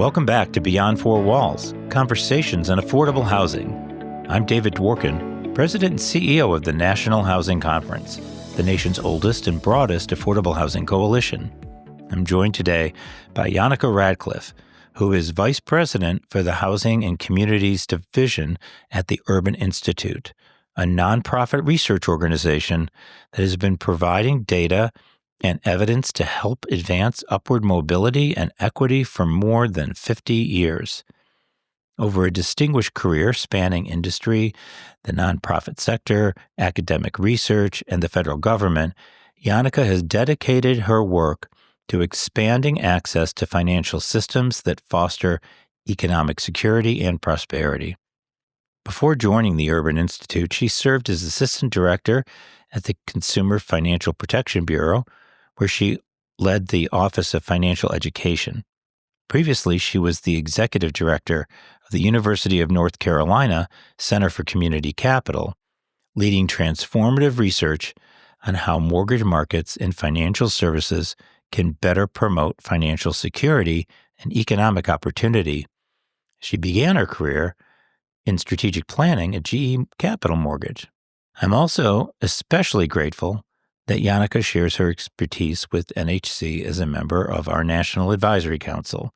Welcome back to Beyond Four Walls, Conversations on Affordable Housing. I'm David Dworkin, President and CEO of the National Housing Conference, the nation's oldest and broadest affordable housing coalition. I'm joined today by Janneke Ratcliffe, who is Vice President for the Housing and Communities Division at the Urban Institute, a nonprofit research organization that has been providing data and evidence to help advance upward mobility and equity for more than 50 years. Over a distinguished career spanning industry, the nonprofit sector, academic research, and the federal government, Janneke has dedicated her work to expanding access to financial systems that foster economic security and prosperity. Before joining the Urban Institute, she served as Assistant Director at the Consumer Financial Protection Bureau, where she led the Office of Financial Education. Previously, she was the Executive Director of the University of North Carolina Center for Community Capital, leading transformative research on how mortgage markets and financial services can better promote financial security and economic opportunity. She began her career in strategic planning at GE Capital Mortgage. I'm also especially grateful that Janneke shares her expertise with NHC as a member of our National Advisory Council,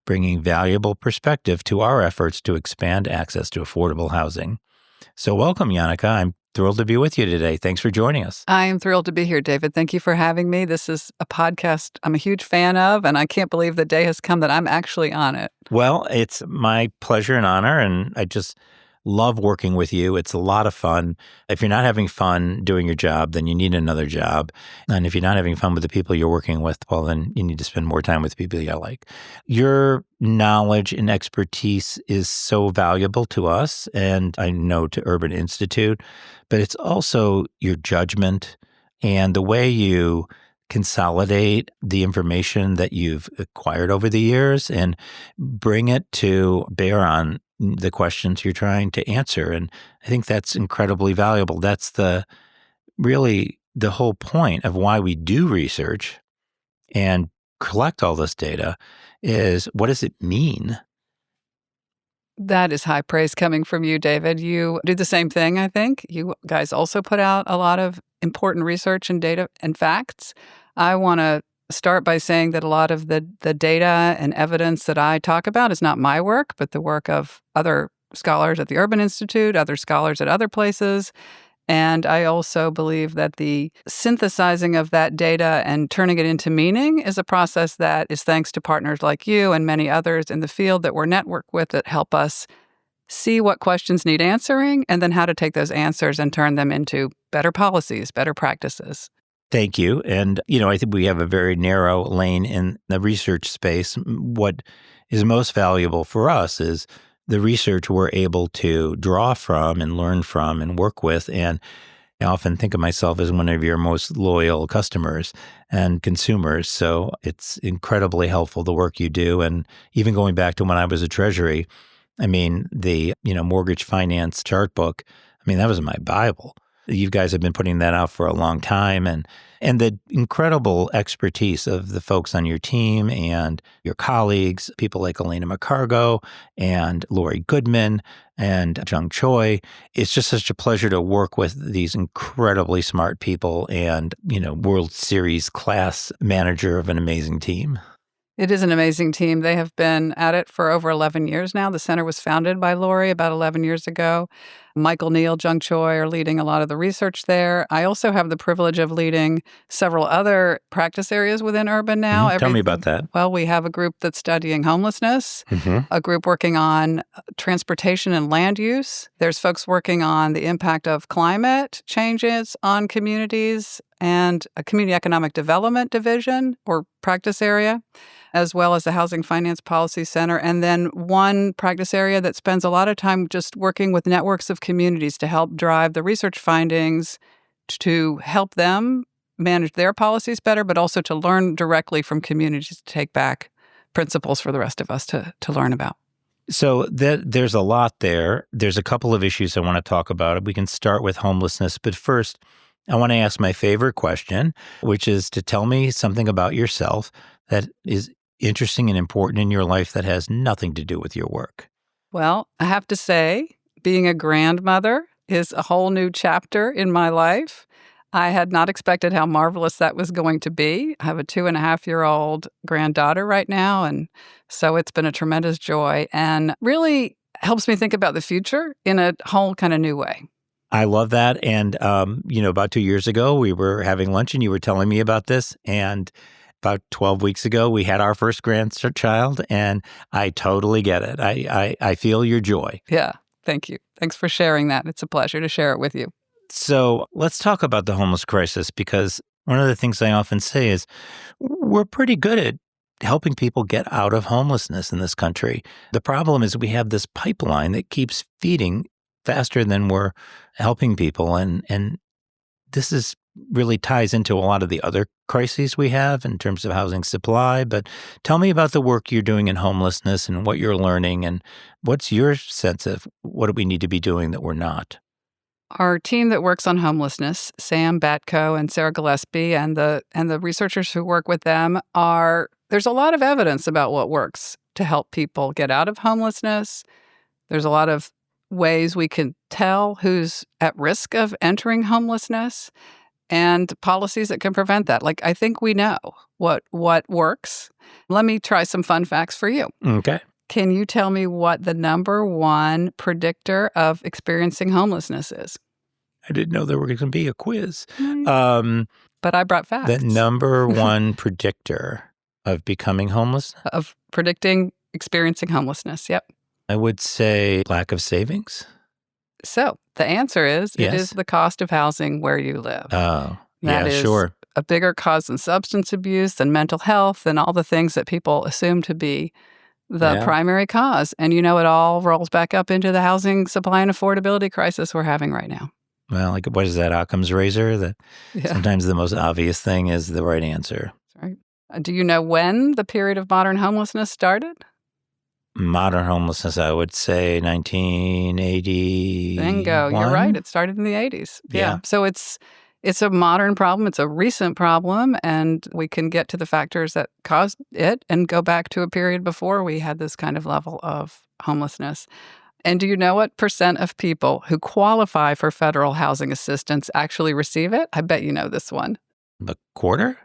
bringing valuable perspective to our efforts to expand access to affordable housing. So welcome, Janneke. I'm thrilled to be with you today. Thanks for joining us. I am thrilled to be here, David. Thank you for having me. This is a podcast I'm a huge fan of, and I can't believe the day has come that I'm actually on it. Well, it's my pleasure and honor, and I just love working with you. It's a lot of fun. If you're not having fun doing your job, then you need another job. And if you're not having fun with the people you're working with, well, then you need to spend more time with the people you like. Your knowledge and expertise is so valuable to us, and I know to Urban Institute, but it's also your judgment and the way you consolidate the information that you've acquired over the years and bring it to bear on the questions you're trying to answer. And I think that's incredibly valuable. That's really the whole point of why we do research and collect all this data is, what does it mean? That is high praise coming from you, David. You do the same thing, I think. You guys also put out a lot of important research and data and facts. I want to start by saying that a lot of the data and evidence that I talk about is not my work, but the work of other scholars at the Urban Institute, other scholars at other places. And I also believe that the synthesizing of that data and turning it into meaning is a process that is thanks to partners like you and many others in the field that we're networked with that help us see what questions need answering and then how to take those answers and turn them into better policies, better practices. Thank you. And, I think we have a very narrow lane in the research space. What is most valuable for us is the research we're able to draw from and learn from and work with. And I often think of myself as one of your most loyal customers and consumers. So it's incredibly helpful, the work you do. And even going back to when I was at Treasury, the mortgage finance chart book, that was my Bible. You guys have been putting that out for a long time, and the incredible expertise of the folks on your team and your colleagues, people like Elena McCargo and Lori Goodman and Jung Choi. It's just such a pleasure to work with these incredibly smart people and, World Series class manager of an amazing team. It is an amazing team. They have been at it for over 11 years now. The center was founded by Lori about 11 years ago. Michael Neal, Jung Choi are leading a lot of the research there. I also have the privilege of leading several other practice areas within Urban now. Mm-hmm. Tell me about that. Well, we have a group that's studying homelessness, a group working on transportation and land use. There's folks working on the impact of climate changes on communities, and a community economic development division or practice area, as well as the Housing Finance Policy Center. And then one practice area that spends a lot of time just working with networks of communities to help drive the research findings to help them manage their policies better, but also to learn directly from communities to take back principles for the rest of us to learn about. So there's a lot there. There's a couple of issues I want to talk about. We can start with homelessness, but first, I want to ask my favorite question, which is to tell me something about yourself that is interesting and important in your life that has nothing to do with your work? Well, I have to say, being a grandmother is a whole new chapter in my life. I had not expected how marvelous that was going to be. I have a 2.5-year-old granddaughter right now, and so it's been a tremendous joy and really helps me think about the future in a whole kind of new way. I love that. And, about 2 years ago, we were having lunch and you were telling me about this. And about 12 weeks ago, we had our first grandchild, and I totally get it. I feel your joy. Yeah, thank you. Thanks for sharing that. It's a pleasure to share it with you. So let's talk about the homeless crisis, because one of the things I often say is we're pretty good at helping people get out of homelessness in this country. The problem is we have this pipeline that keeps feeding faster than we're helping people. And this is really ties into a lot of the other crises we have in terms of housing supply. But tell me about the work you're doing in homelessness and what you're learning, and what's your sense of what do we need to be doing that we're not? Our team that works on homelessness, Sam Batko and Sarah Gillespie, and the researchers who work with them there's a lot of evidence about what works to help people get out of homelessness. There's a lot of ways we can tell who's at risk of entering homelessness and policies that can prevent that. Like, I think we know what works. Let me try some fun facts for you. Okay. Can you tell me what the number one predictor of experiencing homelessness is? I didn't know there were going to be a quiz. But I brought facts. The number one predictor of becoming homeless? Of predicting experiencing homelessness, yep. I would say lack of savings. So the answer is Yes. It is the cost of housing where you live. Oh, That yeah, is sure. a bigger cause than substance abuse, than mental health, and all the things that people assume to be the Yeah. primary cause. And it all rolls back up into the housing supply and affordability crisis we're having right now. Well, like, what is that, Occam's razor? That Yeah, sometimes the most obvious thing is the right answer. that's right. Do you know when the period of modern homelessness started? Modern homelessness, I would say 1980. Bingo, you're right. It started in the 80s. Yeah. So it's a modern problem. It's a recent problem, and we can get to the factors that caused it and go back to a period before we had this kind of level of homelessness. And do you know what percent of people who qualify for federal housing assistance actually receive it? I bet you know this one. A quarter?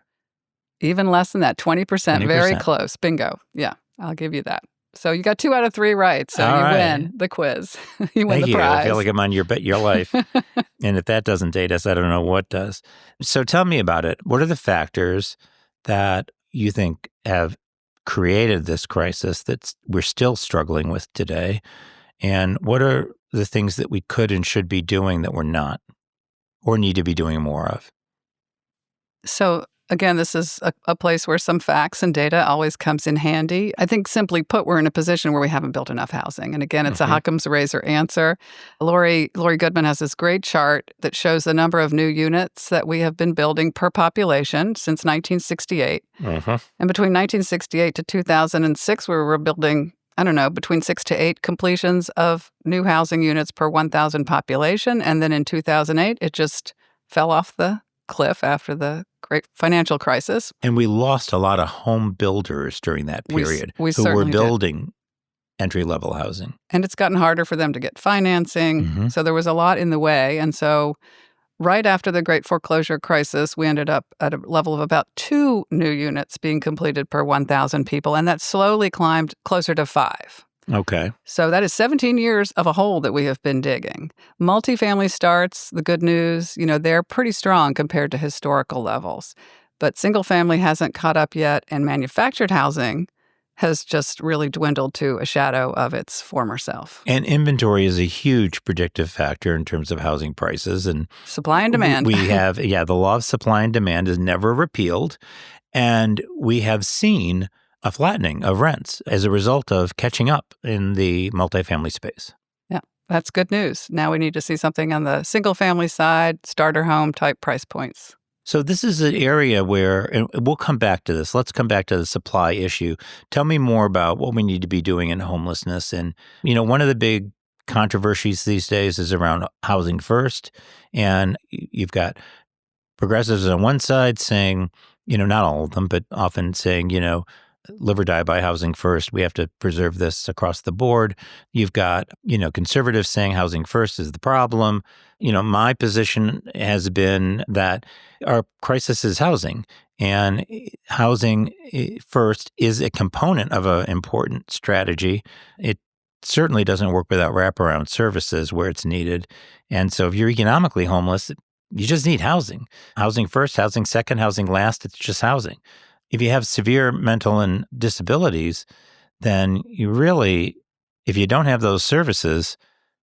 Even less than that, 20%. Very 20%. close. Bingo. Yeah, I'll give you that. So you got 2 out of 3 right. So All you right. win the quiz. You win Thank the you. prize. I feel like I'm on your bet your life. And if that doesn't date us, I don't know what does. So tell me about it. What are the factors that you think have created this crisis that we're still struggling with today? And what are the things that we could and should be doing that we're not, or need to be doing more of? So again, this is a place where some facts and data always comes in handy. I think simply put, we're in a position where we haven't built enough housing. And again, it's a Occam's razor answer. Lori Goodman has this great chart that shows the number of new units that we have been building per population since 1968. And between 1968 to 2006, we were building, between 6 to 8 completions of new housing units per 1,000 population. And then in 2008, it just fell off the cliff after the great financial crisis. And we lost a lot of home builders during that period we who were certainly did. building entry-level housing. And it's gotten harder for them to get financing. So there was a lot in the way. And so right after the great foreclosure crisis, we ended up at a level of about 2 new units being completed per 1,000 people. And that slowly climbed closer to 5. Okay. So that is 17 years of a hole that we have been digging. Multifamily starts, the good news, they're pretty strong compared to historical levels. But single family hasn't caught up yet, and manufactured housing has just really dwindled to a shadow of its former self. And inventory is a huge predictive factor in terms of housing prices. And supply and demand. We have, the law of supply and demand is never repealed. And we have seen a flattening of rents as a result of catching up in the multifamily space. Yeah, that's good news. Now we need to see something on the single family side, starter home type price points. So this is an area where, and we'll come back to this. Let's come back to the supply issue. Tell me more about what we need to be doing in homelessness. And, one of the big controversies these days is around housing first. And you've got progressives on one side saying, not all of them, but often saying, live or die by housing first. We have to preserve this across the board. You've got, conservatives saying housing first is the problem. My position has been that our crisis is housing, and housing first is a component of an important strategy. It certainly doesn't work without wraparound services where it's needed. And so if you're economically homeless, you just need housing. Housing first, housing second, housing last. It's just housing. If you have severe mental and disabilities, then if you don't have those services,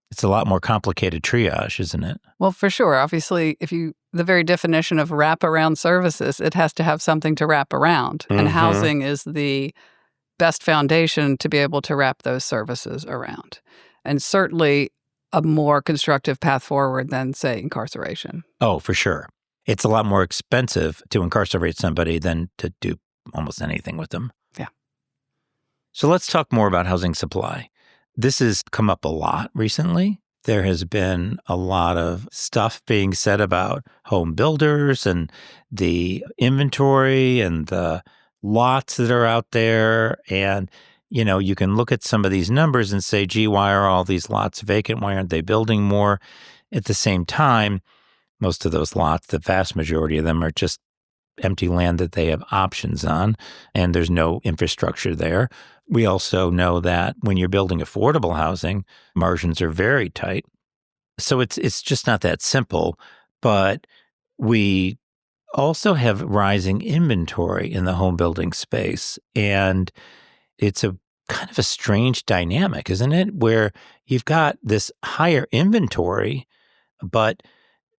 it's a lot more complicated triage, isn't it? Well, for sure. Obviously, the very definition of wraparound services, it has to have something to wrap around. Mm-hmm. And housing is the best foundation to be able to wrap those services around. And certainly a more constructive path forward than, say, incarceration. Oh, for sure. It's a lot more expensive to incarcerate somebody than to do almost anything with them. Yeah. So let's talk more about housing supply. This has come up a lot recently. There has been a lot of stuff being said about home builders and the inventory and the lots that are out there. And, you can look at some of these numbers and say, gee, why are all these lots vacant? Why aren't they building more? At the same time, most of those lots, the vast majority of them are just empty land that they have options on, and there's no infrastructure there. We also know that when you're building affordable housing, margins are very tight. So it's just not that simple. But we also have rising inventory in the home building space. And it's a kind of a strange dynamic, isn't it? Where you've got this higher inventory, but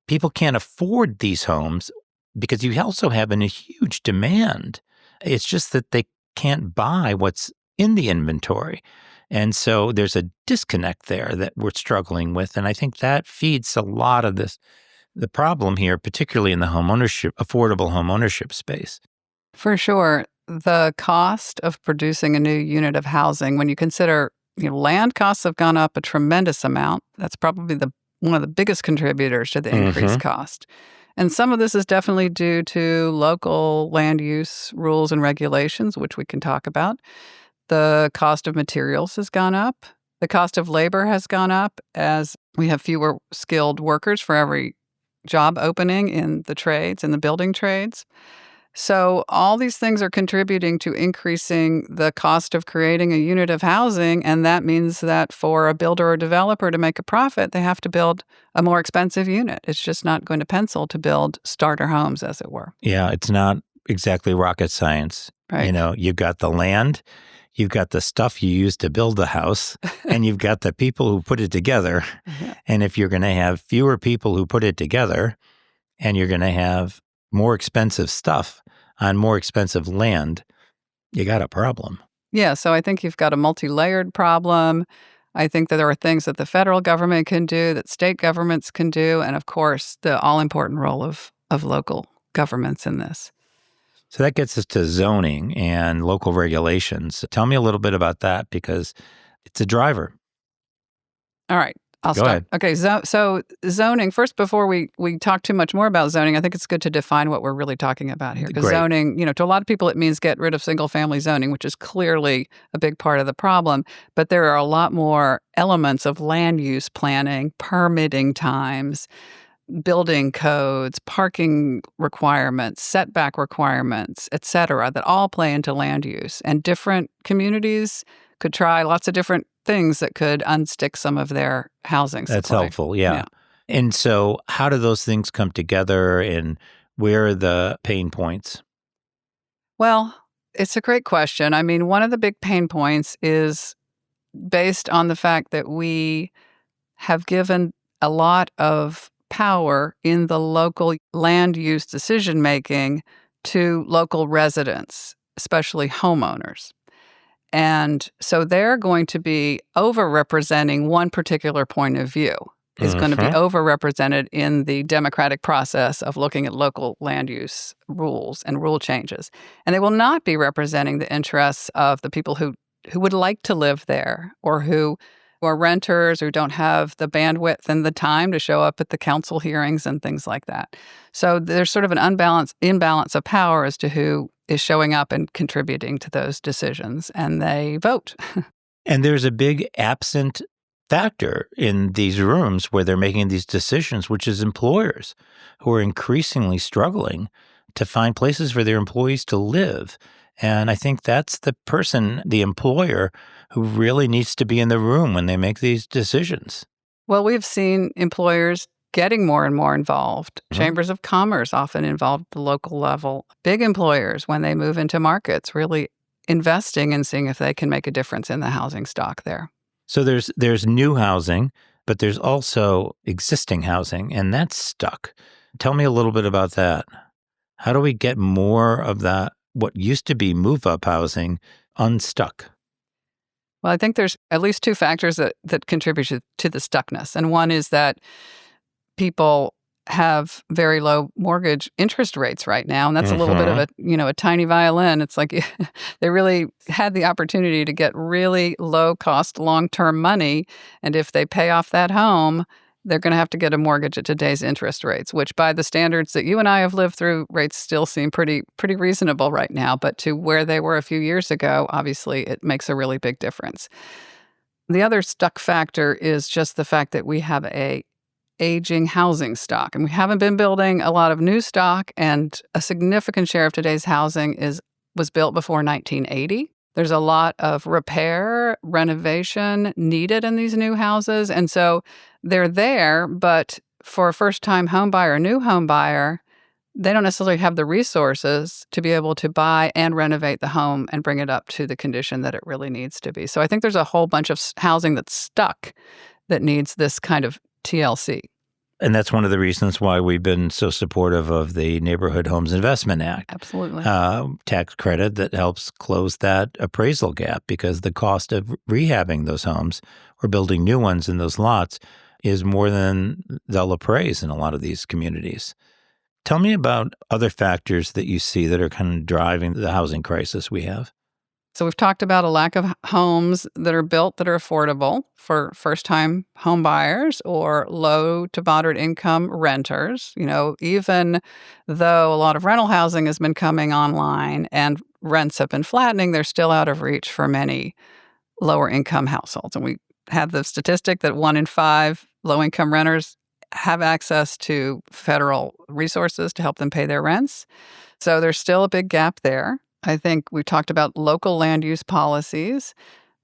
people can't afford these homes because you also have a huge demand. It's just that they can't buy what's in the inventory. And so there's a disconnect there that we're struggling with. And I think that feeds a lot of the problem here, particularly in the affordable homeownership space. For sure. The cost of producing a new unit of housing, when you consider, land costs have gone up a tremendous amount. That's probably one of the biggest contributors to the increased cost. And some of this is definitely due to local land use rules and regulations, which we can talk about. The cost of materials has gone up. The cost of labor has gone up as we have fewer skilled workers for every job opening in the trades, in the building trades. So all these things are contributing to increasing the cost of creating a unit of housing, and that means that for a builder or developer to make a profit, they have to build a more expensive unit. It's just not going to pencil to build starter homes, as it were. Yeah, it's not exactly rocket science. Right. You've got the land, you've got the stuff you use to build the house, and you've got the people who put it together. Yeah. And if you're going to have fewer people who put it together, and you're going to have more expensive stuff on more expensive land, you got a problem. Yeah, so I think you've got a multi-layered problem. I think that there are things that the federal government can do, that state governments can do, and of course, the all-important role of local governments in this. So that gets us to zoning and local regulations. Tell me a little bit about that because it's a driver. All right. I'll Go start. ahead. Okay, so zoning, first, before we talk too much more about zoning, I think it's good to define what we're really talking about here. Because zoning, to a lot of people, it means get rid of single-family zoning, which is clearly a big part of the problem. But there are a lot more elements of land use planning, permitting times, building codes, parking requirements, setback requirements, et cetera, that all play into land use. And different communities could try lots of different things that could unstick some of their housing supply. That's helpful, yeah. And so how do those things come together and where are the pain points? Well, it's a great question. I mean, one of the big pain points is based on the fact that we have given a lot of power in the local land use decision-making to local residents, especially homeowners. And so they're going to be overrepresenting one particular point of view. It's going to be overrepresented in the democratic process of looking at local land use rules and rule changes. And they will not be representing the interests of the people who would like to live there or who are renters or don't have the bandwidth and the time to show up at the council hearings and things like that. So there's sort of an imbalance of power as to who is showing up and contributing to those decisions, and they vote. And there's a big absent factor in these rooms where they're making these decisions, which is employers who are increasingly struggling to find places for their employees to live. And I think that's the person, the employer, who really needs to be in the room when they make these decisions. Well, we've seen employers getting more and more involved. Chambers of commerce often involved at the local level. Big employers, when they move into markets, really investing and seeing if they can make a difference in the housing stock there. So there's new housing, but there's also existing housing, and that's stuck. Tell me a little bit about that. How do we get more of that, what used to be move-up housing, unstuck? Well, I think there's at least two factors that contribute to the stuckness. And one is that people have very low mortgage interest rates right now. And that's a little bit of a tiny violin. It's like they really had the opportunity to get really low cost, long-term money. And if they pay off that home, they're going to have to get a mortgage at today's interest rates, which by the standards that you and I have lived through, rates still seem pretty reasonable right now. But to where they were a few years ago, obviously it makes a really big difference. The other stuck factor is just the fact that we have a aging housing stock, and we haven't been building a lot of new stock, and a significant share of today's housing was built before 1980. There's a lot of repair, renovation needed in these new houses, and so they're there, but for a first-time home buyer, a new home buyer, they don't necessarily have the resources to be able to buy and renovate the home and bring it up to the condition that it really needs to be. So I think there's a whole bunch of housing that's stuck that needs this kind of TLC. And that's one of the reasons why we've been so supportive of the Neighborhood Homes Investment Act. Absolutely. Tax credit that helps close that appraisal gap, because the cost of rehabbing those homes or building new ones in those lots is more than they'll appraise in a lot of these communities. Tell me about other factors that you see that are kind of driving the housing crisis we have. So we've talked about a lack of homes that are built that are affordable for first-time home buyers or low to moderate income renters. Even though a lot of rental housing has been coming online and rents have been flattening, they're still out of reach for many lower income households. And we have the statistic that 1 in 5 low-income renters have access to federal resources to help them pay their rents. So there's still a big gap there. I think we talked about local land use policies.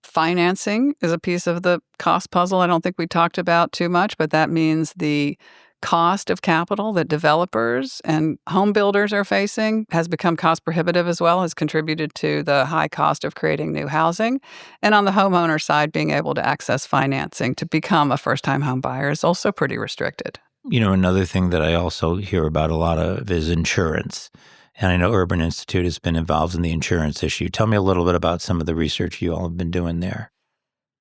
Financing is a piece of the cost puzzle I don't think we talked about too much, but that means the cost of capital that developers and home builders are facing has become cost prohibitive as well, has contributed to the high cost of creating new housing. And on the homeowner side, being able to access financing to become a first-time home buyer is also pretty restricted. Another thing that I also hear about a lot of is insurance. And I know Urban Institute has been involved in the insurance issue. Tell me a little bit about some of the research you all have been doing there.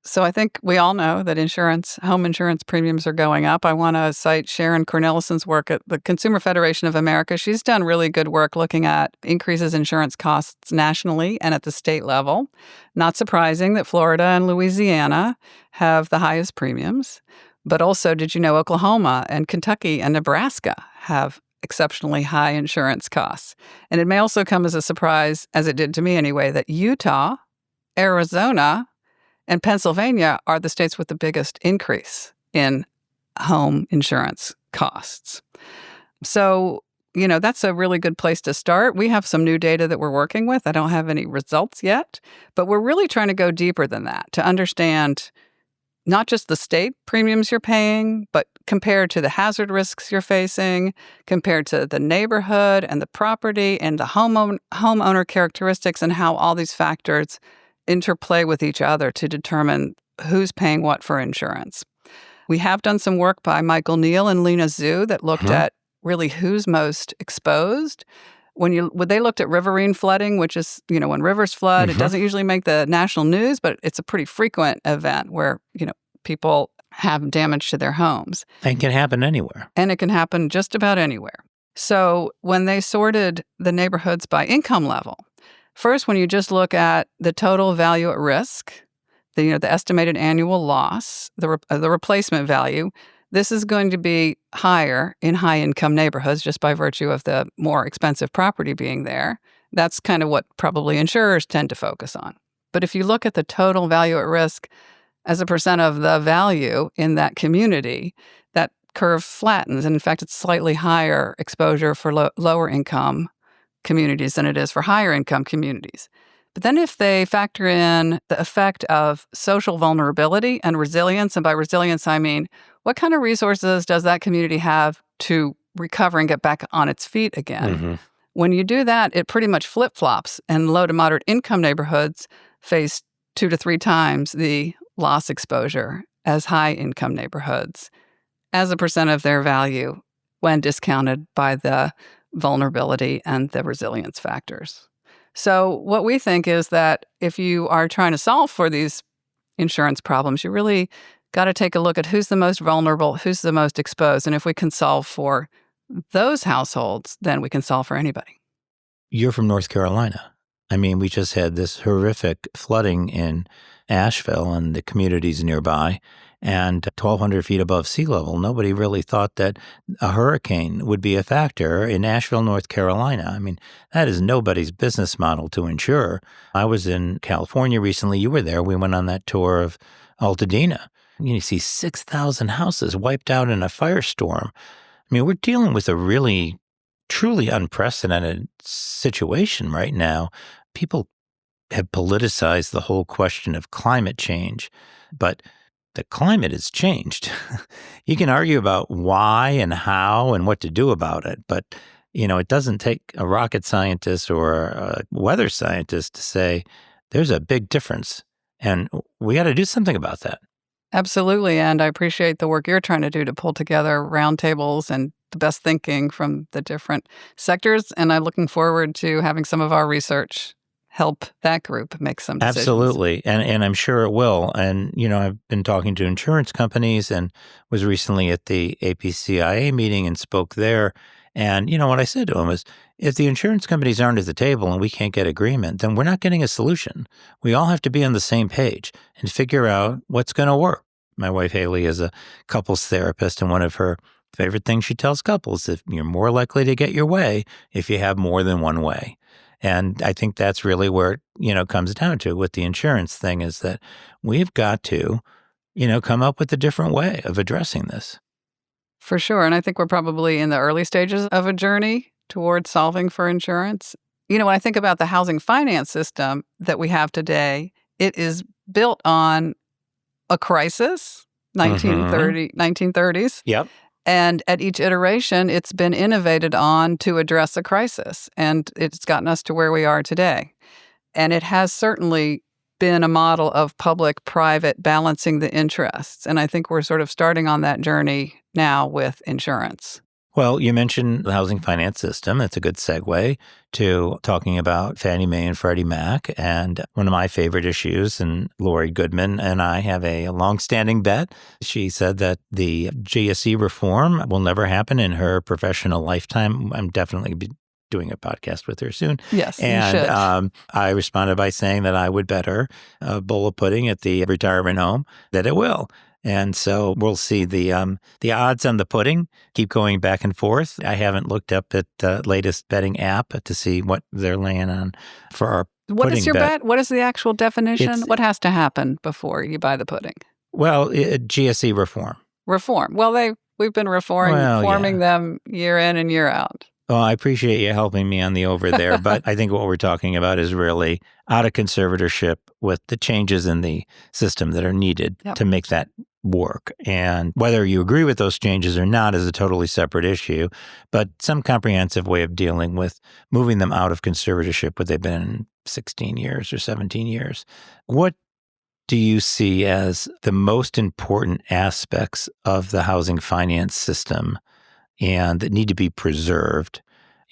So I think we all know that home insurance premiums are going up. I want to cite Sharon Cornelison's work at the Consumer Federation of America. She's done really good work looking at increases in insurance costs nationally and at the state level. Not surprising that Florida and Louisiana have the highest premiums. But also, did you know Oklahoma and Kentucky and Nebraska have exceptionally high insurance costs? And it may also come as a surprise, as it did to me anyway, that Utah, Arizona, and Pennsylvania are the states with the biggest increase in home insurance costs. So, that's a really good place to start. We have some new data that we're working with. I don't have any results yet, but we're really trying to go deeper than that to understand not just the state premiums you're paying, but compared to the hazard risks you're facing, compared to the neighborhood and the property and the homeowner characteristics, and how all these factors interplay with each other to determine who's paying what for insurance. We have done some work by Michael Neal and Lena Zhu that looked at really who's most exposed. When they looked at riverine flooding, which is, when rivers flood, it doesn't usually make the national news, but it's a pretty frequent event where, people have damage to their homes. And it can happen anywhere. And it can happen just about anywhere. So when they sorted the neighborhoods by income level, first, when you just look at the total value at risk, the estimated annual loss, the replacement value, this is going to be higher in high-income neighborhoods just by virtue of the more expensive property being there. That's kind of what probably insurers tend to focus on. But if you look at the total value at risk as a percent of the value in that community, that curve flattens. And in fact, it's slightly higher exposure for lower income communities than it is for higher income communities. But then if they factor in the effect of social vulnerability and resilience, and by resilience, I mean, what kind of resources does that community have to recover and get back on its feet again? Mm-hmm. When you do that, it pretty much flip-flops, and low to moderate income neighborhoods face 2 to 3 times the loss exposure as high income neighborhoods as a percent of their value when discounted by the vulnerability and the resilience factors. So what we think is that if you are trying to solve for these insurance problems, you really got to take a look at who's the most vulnerable, who's the most exposed. And if we can solve for those households, then we can solve for anybody. You're from North Carolina. I mean, we just had this horrific flooding in Asheville and the communities nearby, and 1,200 feet above sea level. Nobody really thought that a hurricane would be a factor in Asheville, North Carolina. I mean, that is nobody's business model to insure. I was in California recently. You were there. We went on that tour of Altadena. You see 6,000 houses wiped out in a firestorm. I mean, we're dealing with a really, truly unprecedented situation right now. People have politicized the whole question of climate change, but the climate has changed. You can argue about why and how and what to do about it, but it doesn't take a rocket scientist or a weather scientist to say there's a big difference, and we got to do something about that. Absolutely, and I appreciate the work you're trying to do to pull together roundtables and the best thinking from the different sectors, and I'm looking forward to having some of our research help that group make some decisions. Absolutely, and I'm sure it will. And, I've been talking to insurance companies and was recently at the APCIA meeting and spoke there. And, what I said to them is, if the insurance companies aren't at the table and we can't get agreement, then we're not getting a solution. We all have to be on the same page and figure out what's going to work. My wife, Haley, is a couples therapist, and one of her favorite things she tells couples is you're more likely to get your way if you have more than one way. And I think that's really where it comes down to with the insurance thing is that we've got to, come up with a different way of addressing this. For sure. And I think we're probably in the early stages of a journey towards solving for insurance. When I think about the housing finance system that we have today, it is built on a crisis, 1930s. Yep. And at each iteration, it's been innovated on to address a crisis. And it's gotten us to where we are today. And it has certainly been a model of public-private balancing the interests. And I think we're sort of starting on that journey now with insurance. Well, you mentioned the housing finance system. That's a good segue to talking about Fannie Mae and Freddie Mac. And one of my favorite issues, and Lori Goodman and I have a longstanding bet. She said that the GSE reform will never happen in her professional lifetime. I'm definitely be doing a podcast with her soon. Yes, and you should. I responded by saying that I would bet her a bowl of pudding at the retirement home that it will. And so we'll see the odds on the pudding keep going back and forth. I haven't looked up at the latest betting app to see what they're laying on for our What pudding is your bet? What is the actual definition? It's, what has to happen before you buy the pudding? Well, GSE reform. Reform. Well, we've been reforming them year in and year out. Well, I appreciate you helping me on the over there, but I think what we're talking about is really out of conservatorship with the changes in the system that are needed to make that work. And whether you agree with those changes or not is a totally separate issue, but some comprehensive way of dealing with moving them out of conservatorship where they've been 16 years or 17 years. What do you see as the most important aspects of the housing finance system and that need to be preserved?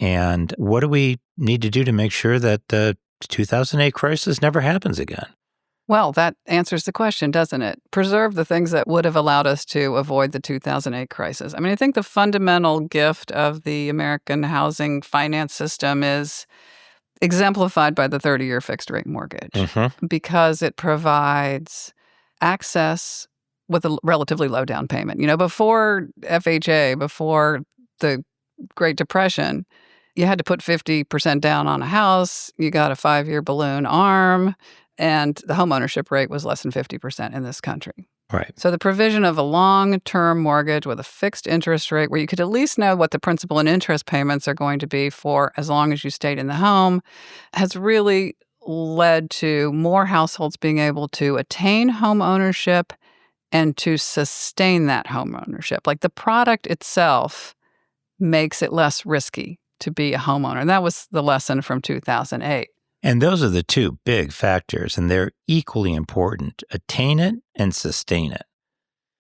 And what do we need to do to make sure that the 2008 crisis never happens again? Well, that answers the question, doesn't it? Preserve the things that would have allowed us to avoid the 2008 crisis. I mean, I think the fundamental gift of the American housing finance system is exemplified by the 30-year fixed-rate mortgage because it provides access with a relatively low down payment. Before FHA, before the Great Depression, you had to put 50% down on a house, you got a 5-year balloon arm, and the homeownership rate was less than 50% in this country. Right. So the provision of a long-term mortgage with a fixed interest rate where you could at least know what the principal and interest payments are going to be for as long as you stayed in the home has really led to more households being able to attain home ownership and to sustain that home ownership. Like the product itself makes it less risky to be a homeowner. And that was the lesson from 2008. And those are the two big factors, and they're equally important. Attain it and sustain it.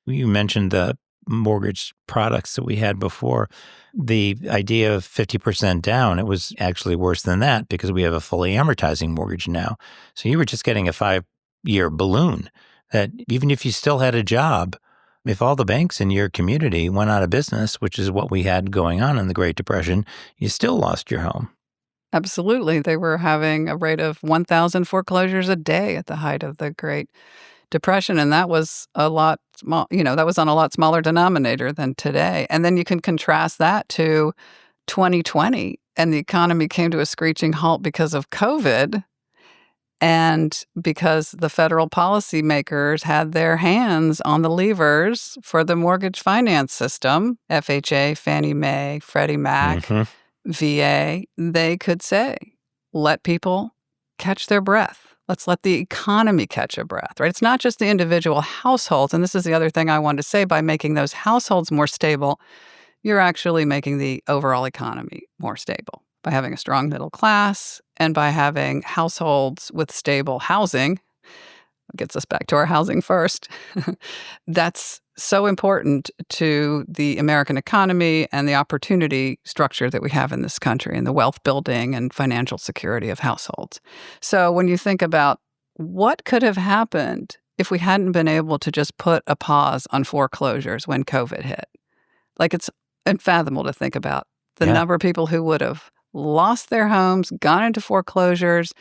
You mentioned the mortgage products that we had before. The idea of 50% down, it was actually worse than that because we have a fully amortizing mortgage now. So you were just getting a 5-year balloon that even if you still had a job, if all the banks in your community went out of business, which is what we had going on in the Great Depression, you still lost your home. Absolutely. They were having a rate of 1,000 foreclosures a day at the height of the Great Depression. And that was a lot small, that was on a lot smaller denominator than today. And then you can contrast that to 2020, and the economy came to a screeching halt because of COVID and because the federal policymakers had their hands on the levers for the mortgage finance system, FHA, Fannie Mae, Freddie Mac, VA. They could say, let people catch their breath. Let's let the economy catch a breath, right? It's not just the individual households. And this is the other thing I wanted to say. By making those households more stable, you're actually making the overall economy more stable by having a strong middle class and by having households with stable housing. Gets us back to our housing first. That's so important to the American economy and the opportunity structure that we have in this country and the wealth building and financial security of households. So when you think about what could have happened if we hadn't been able to just put a pause on foreclosures when COVID hit, like it's unfathomable to think about the number of people who would have lost their homes, gone into foreclosures,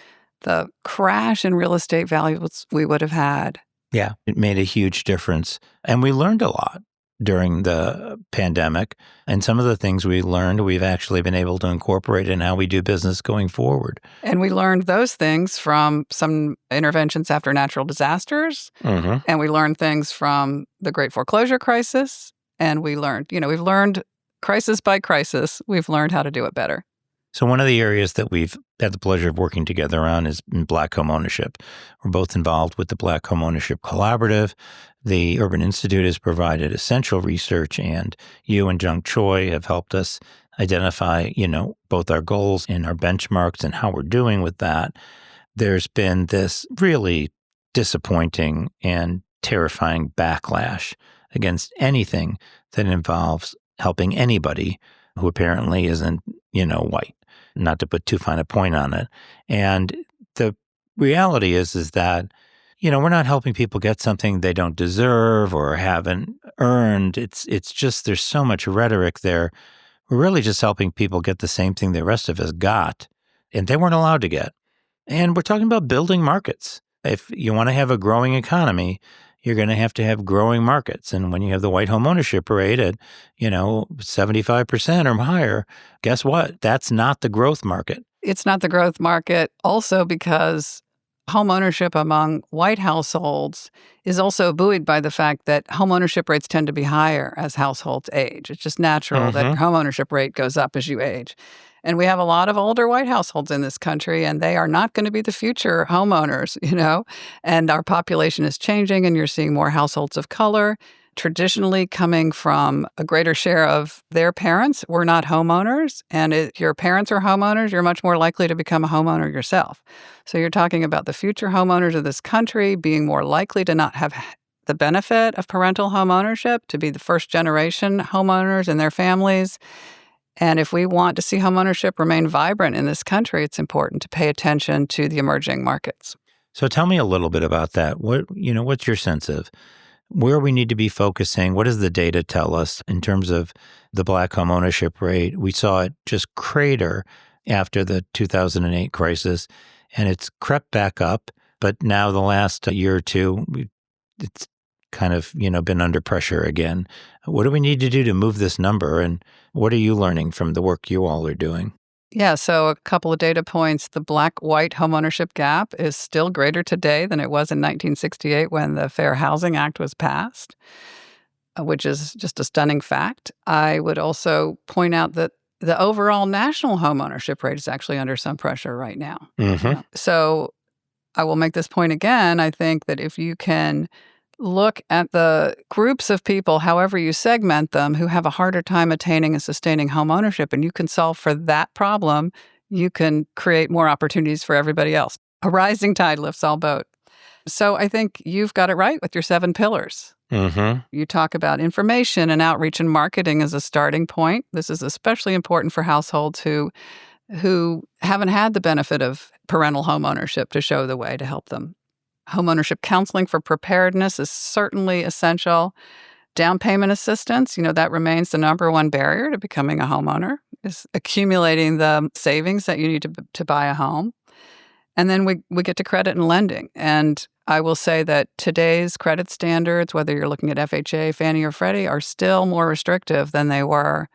the crash in real estate values we would have had. Yeah, it made a huge difference. And we learned a lot during the pandemic. And some of the things we learned, we've actually been able to incorporate in how we do business going forward. And we learned those things from some interventions after natural disasters. And we learned things from the Great Foreclosure Crisis. And we learned, we've learned crisis by crisis, we've learned how to do it better. So one of the areas that we've had the pleasure of working together on is in Black homeownership. We're both involved with the Black Homeownership Collaborative. The Urban Institute has provided essential research, and you and Jung Choi have helped us identify, both our goals and our benchmarks and how we're doing with that. There's been this really disappointing and terrifying backlash against anything that involves helping anybody who apparently isn't, white, not to put too fine a point on it. And the reality is that, we're not helping people get something they don't deserve or haven't earned. It's just there's so much rhetoric there. We're really just helping people get the same thing the rest of us got, and they weren't allowed to get. And we're talking about building markets. If you want to have a growing economy, you're going to have growing markets. And when you have the white homeownership rate at, 75% or higher, guess what? That's not the growth market. It's not the growth market also because homeownership among white households is also buoyed by the fact that homeownership rates tend to be higher as households age. It's just natural that your homeownership rate goes up as you age. And we have a lot of older white households in this country, and they are not going to be the future homeowners, And our population is changing, and you're seeing more households of color, traditionally coming from a greater share of their parents were not homeowners. And if your parents are homeowners, you're much more likely to become a homeowner yourself. So you're talking about the future homeowners of this country being more likely to not have the benefit of parental homeownership, to be the first generation homeowners in their families. And if we want to see homeownership remain vibrant in this country, it's important to pay attention to the emerging markets. So tell me a little bit about that. What's your sense of where we need to be focusing? What does the data tell us in terms of the Black homeownership rate? We saw it just crater after the 2008 crisis, and it's crept back up. But now the last year or two, it's kind of, been under pressure again. What do we need to do to move this number? And what are you learning from the work you all are doing? Yeah, so a couple of data points. The black-white homeownership gap is still greater today than it was in 1968 when the Fair Housing Act was passed, which is just a stunning fact. I would also point out that the overall national homeownership rate is actually under some pressure right now. Mm-hmm. So I will make this point again. I think that if you can look at the groups of people, however you segment them, who have a harder time attaining and sustaining home ownership, and you can solve for that problem, you can create more opportunities for everybody else. A rising tide lifts all boats. So I think you've got it right with your 7 pillars. Mm-hmm. You talk about information and outreach and marketing as a starting point. This is especially important for households who haven't had the benefit of parental home ownership to show the way to help them. Homeownership counseling for preparedness is certainly essential. Down payment assistance, that remains the number one barrier to becoming a homeowner, is accumulating the savings that you need to buy a home. And then we get to credit and lending. And I will say that today's credit standards, whether you're looking at FHA, Fannie, or Freddie, are still more restrictive than they were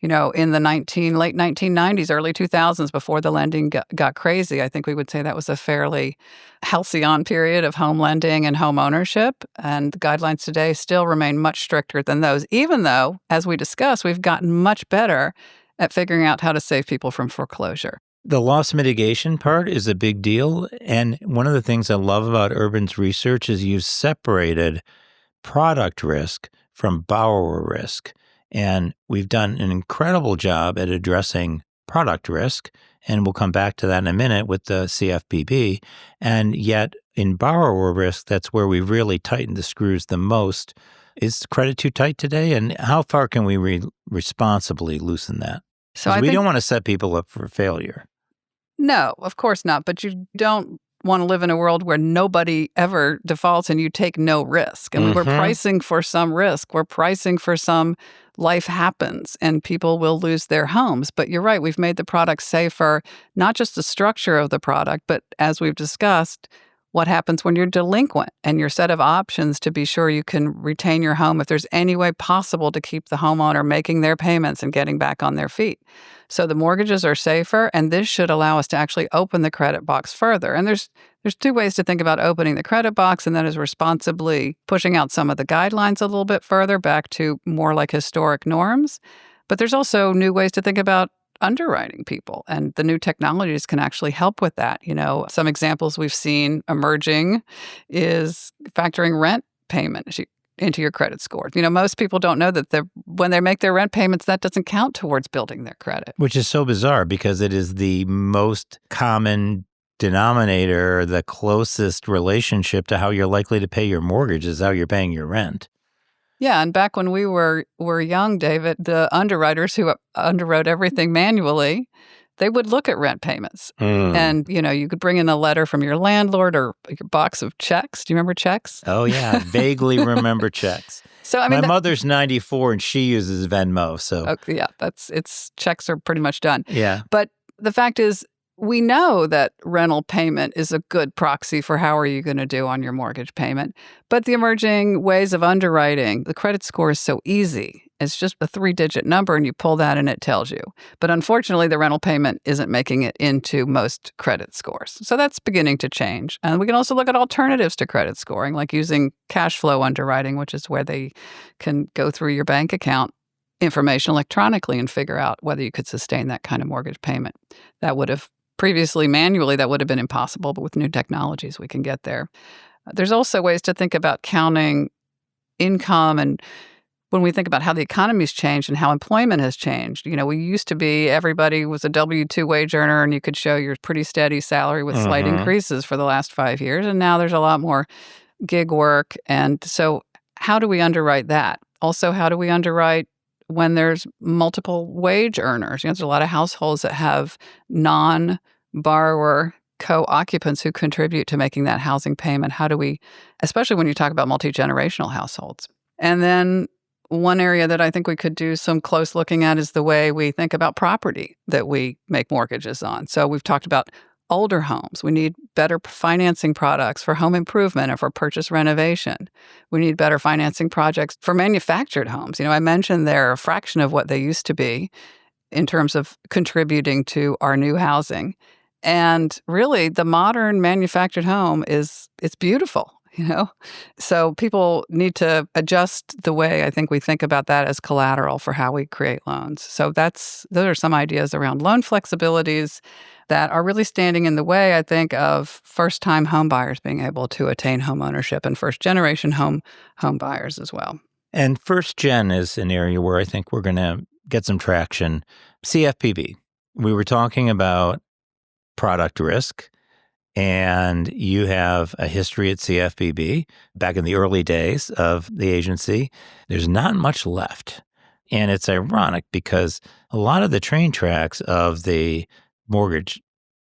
in the late 1990s, early 2000s, before the lending got crazy. I think we would say that was a fairly halcyon period of home lending and home ownership. And the guidelines today still remain much stricter than those, even though, as we discussed, we've gotten much better at figuring out how to save people from foreclosure. The loss mitigation part is a big deal. And one of the things I love about Urban's research is you've separated product risk from borrower risk. And we've done an incredible job at addressing product risk, and we'll come back to that in a minute with the CFPB. And yet in borrower risk, that's where we've really tightened the screws the most. Is credit too tight today? And how far can we responsibly loosen that? So we don't want to set people up for failure. No, of course not. But you don't want to live in a world where nobody ever defaults and you take no risk. And we're pricing for some risk. We're pricing for some life happens and people will lose their homes. But you're right, we've made the product safer, not just the structure of the product, but as we've discussed, what happens when you're delinquent and your set of options to be sure you can retain your home if there's any way possible to keep the homeowner making their payments and getting back on their feet. So the mortgages are safer, and this should allow us to actually open the credit box further. And there's 2 ways to think about opening the credit box, and that is responsibly pushing out some of the guidelines a little bit further back to more like historic norms. But there's also new ways to think about underwriting people, and the new technologies can actually help with that. Some examples we've seen emerging is factoring rent payment into your credit score. Most people don't know that when they make their rent payments, that doesn't count towards building their credit. Which is so bizarre because it is the most common denominator, the closest relationship to how you're likely to pay your mortgage is how you're paying your rent. Yeah, and back when we were young, David, the underwriters who underwrote everything manually, they would look at rent payments. And, you could bring in a letter from your landlord or your box of checks. Do you remember checks? Oh, yeah. Vaguely remember checks. So my mother's 94 and she uses Venmo. So okay, yeah, checks are pretty much done. Yeah. But the fact is, we know that rental payment is a good proxy for how are you going to do on your mortgage payment. But the emerging ways of underwriting, the credit score is so easy. It's just a 3-digit number and you pull that and it tells you. But unfortunately, the rental payment isn't making it into most credit scores. So that's beginning to change. And we can also look at alternatives to credit scoring, like using cash flow underwriting, which is where they can go through your bank account information electronically and figure out whether you could sustain that kind of mortgage payment. That would have previously, manually, that would have been impossible, but with new technologies, we can get there. There's also ways to think about counting income, and when we think about how the economy's changed and how employment has changed. We used to be, everybody was a W-2 wage earner, and you could show your pretty steady salary with slight increases for the last 5 years, and now there's a lot more gig work. And so how do we underwrite that? Also, how do we underwrite when there's multiple wage earners? There's a lot of households that have non-borrower co-occupants who contribute to making that housing payment. How do we, especially when you talk about multi-generational households? And then one area that I think we could do some close looking at is the way we think about property that we make mortgages on. So we've talked about older homes. We need better financing products for home improvement and for purchase renovation. We need better financing projects for manufactured homes. I mentioned they're a fraction of what they used to be. in terms of contributing to our new housing. And really, the modern manufactured home it's beautiful, you know? So people need to adjust the way I think we think about that as collateral for how we create loans. So those are some ideas around loan flexibilities that are really standing in the way, I think, of first-time home buyers being able to attain home ownership and first-generation home buyers as well. And first gen is an area where I think we're going to get some traction. CFPB. We were talking about product risk, and you have a history at CFPB back in the early days of the agency. There's not much left. And it's ironic because a lot of the train tracks of the mortgage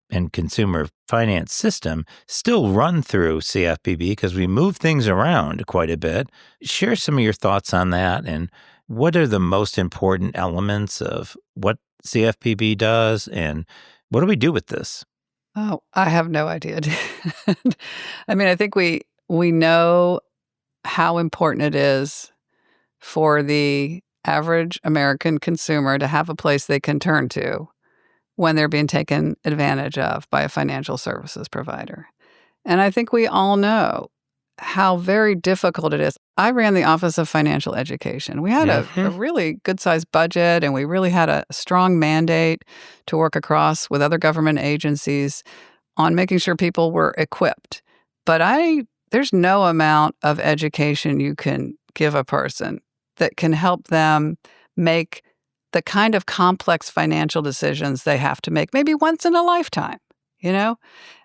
and consumer finance system still run through CFPB because we move things around quite a bit. Share some of your thoughts on that, and what are the most important elements of what CFPB does, and what do we do with this? Oh, I have no idea. I mean, I think we know how important it is for the average American consumer to have a place they can turn to when they're being taken advantage of by a financial services provider. And I think we all know how very difficult it is. I ran the Office of Financial Education. We had a really good-sized budget, and we really had a strong mandate to work across with other government agencies on making sure people were equipped. But there's no amount of education you can give a person that can help them make the kind of complex financial decisions they have to make maybe once in a lifetime, you know,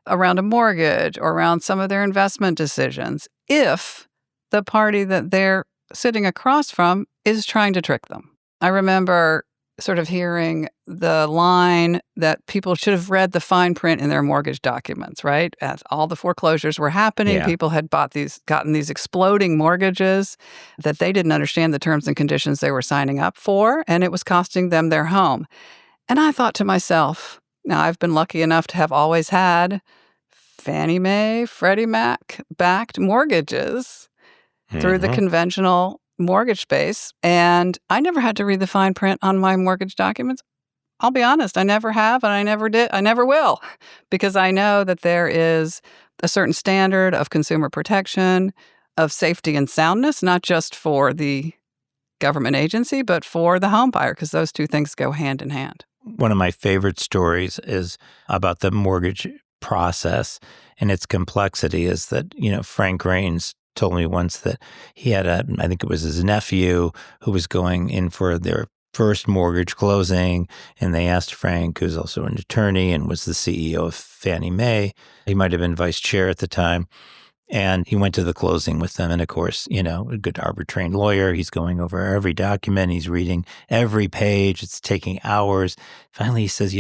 around a mortgage or around some of their investment decisions, if the party that they're sitting across from is trying to trick them. I remember sort of hearing the line that people should have read the fine print in their mortgage documents, right? As all the foreclosures were happening, Yeah. people had gotten these exploding mortgages that they didn't understand the terms and conditions they were signing up for, and it was costing them their home. And I thought to myself, now I've been lucky enough to have always had Fannie Mae, Freddie Mac backed mortgages through the conventional mortgage space, and I never had to read the fine print on my mortgage documents. I'll be honest, I never have, and I never did. I never will, because I know that there is a certain standard of consumer protection, of safety and soundness, not just for the government agency, but for the home buyer, because those two things go hand in hand. One of my favorite stories is about the mortgage process and its complexity is that, Frank Raines told me once that he had I think it was his nephew who was going in for their first mortgage closing, and they asked Frank, who's also an attorney and was the CEO of Fannie Mae, he might have been vice chair at the time, and he went to the closing with them. And of course, a good Harvard-trained lawyer, he's going over every document, he's reading every page, it's taking hours. Finally, he says,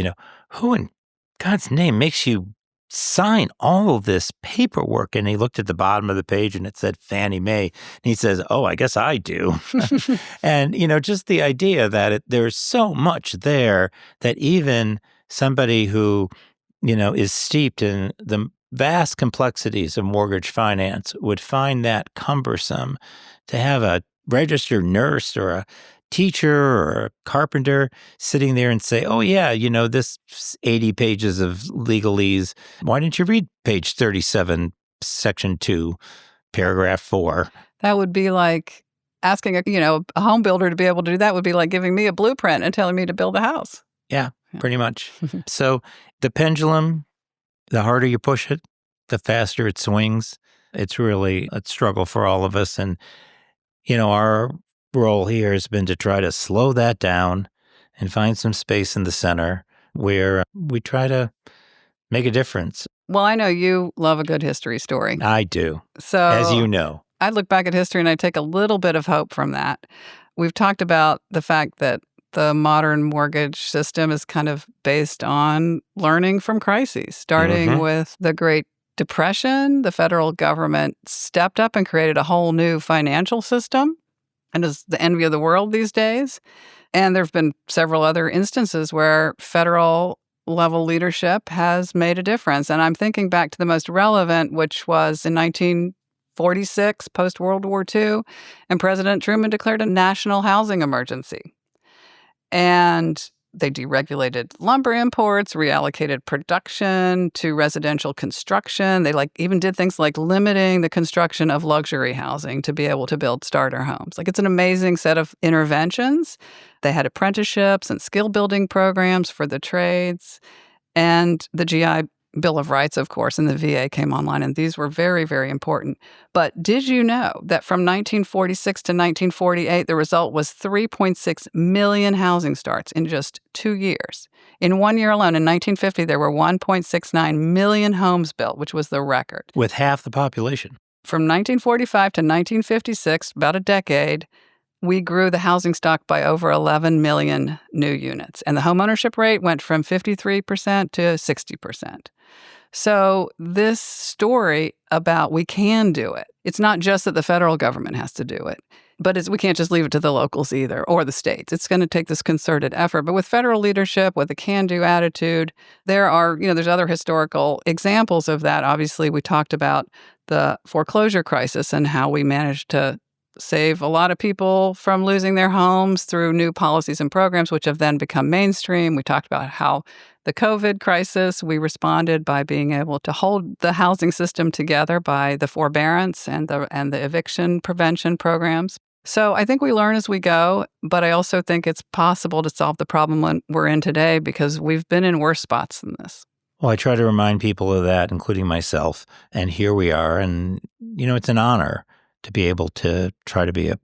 who in God's name makes you sign all of this paperwork? And he looked at the bottom of the page and it said Fannie Mae. And he says, oh, I guess I do. And, just the idea that there's so much there that even somebody who, is steeped in the vast complexities of mortgage finance would find that cumbersome to have a registered nurse or a teacher or a carpenter sitting there and say, oh, yeah, this 80 pages of legalese, why didn't you read page 37, section 2, paragraph 4? That would be like asking a home builder to be able to do that would be like giving me a blueprint and telling me to build a house. Yeah, pretty much. So the pendulum, the harder you push it, the faster it swings. It's really a struggle for all of us. And, our role here has been to try to slow that down and find some space in the center where we try to make a difference. Well, I know you love a good history story. I do, So, as you know. I look back at history and I take a little bit of hope from that. We've talked about the fact that the modern mortgage system is kind of based on learning from crises, starting with the Great Depression. The federal government stepped up and created a whole new financial system and is the envy of the world these days. And there have been several other instances where federal level leadership has made a difference. And I'm thinking back to the most relevant, which was in 1946, post-World War II, and President Truman declared a national housing emergency. And They deregulated lumber imports, reallocated production to residential construction. They even did things like limiting the construction of luxury housing to be able to build starter homes. It's an amazing set of interventions. They had apprenticeships and skill building programs for the trades. And the GI Bill of Rights, of course, and the VA came online, and these were very, very important. But did you know that from 1946 to 1948, the result was 3.6 million housing starts in just 2 years? In 1 year alone, in 1950, there were 1.69 million homes built, which was the record. With half the population. From 1945 to 1956, about a decade, we grew the housing stock by over 11 million new units. And the homeownership rate went from 53% to 60%. So this story about we can do it, it's not just that the federal government has to do it, but we can't just leave it to the locals either, or the states. It's going to take this concerted effort. But with federal leadership, with a can-do attitude, there's other historical examples of that. Obviously, we talked about the foreclosure crisis and how we managed to save a lot of people from losing their homes through new policies and programs, which have then become mainstream. We talked about how the COVID crisis, we responded by being able to hold the housing system together by the forbearance and the eviction prevention programs. So I think we learn as we go, but I also think it's possible to solve the problem we're in today because we've been in worse spots than this. Well, I try to remind people of that, including myself. And here we are. And, it's an honor to be able to try to be a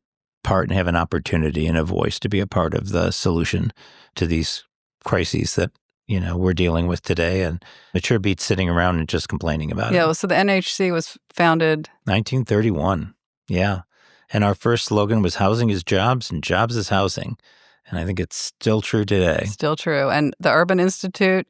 part and have an opportunity and a voice to be a part of the solution to these crises that, we're dealing with today. And it sure beats sitting around and just complaining about it. Yeah, so the NHC was founded 1931. Yeah. And our first slogan was housing is jobs and jobs is housing. And I think it's still true today. Still true. And the Urban Institute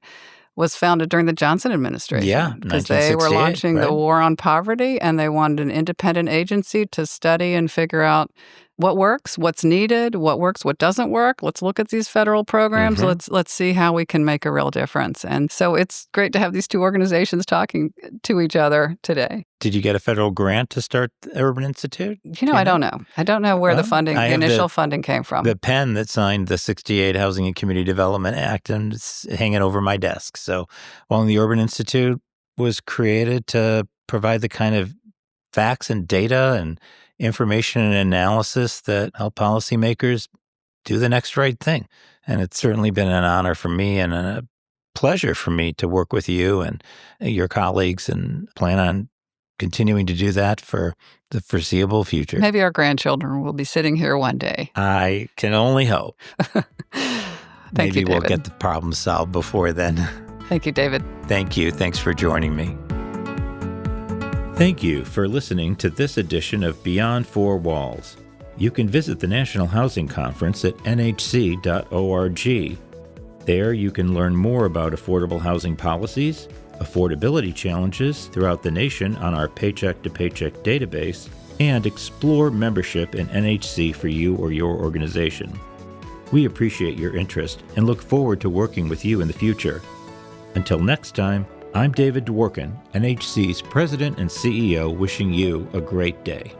was founded during the Johnson administration. Yeah, because they were launching the war on poverty, and they wanted an independent agency to study and figure out what works, what's needed, what works, what doesn't work. Let's look at these federal programs. Mm-hmm. Let's see how we can make a real difference. And so it's great to have these two organizations talking to each other today. Did you get a federal grant to start the Urban Institute? I don't know. I don't know where the initial funding came from. The pen that signed the 68 Housing and Community Development Act, and it's hanging over my desk. So the Urban Institute was created to provide the kind of facts and data and information and analysis that help policymakers do the next right thing. And it's certainly been an honor for me and a pleasure for me to work with you and your colleagues, and plan on continuing to do that for the foreseeable future. Maybe our grandchildren will be sitting here one day. I can only hope. Maybe we'll get the problem solved before then. Thank you, David. Thank you. Thanks for joining me. Thank you for listening to this edition of Beyond Four Walls. You can visit the National Housing Conference at nhc.org. There you can learn more about affordable housing policies, affordability challenges throughout the nation on our Paycheck to Paycheck database, and explore membership in NHC for you or your organization. We appreciate your interest and look forward to working with you in the future. Until next time, I'm David Dworkin, NHC's President and CEO, wishing you a great day.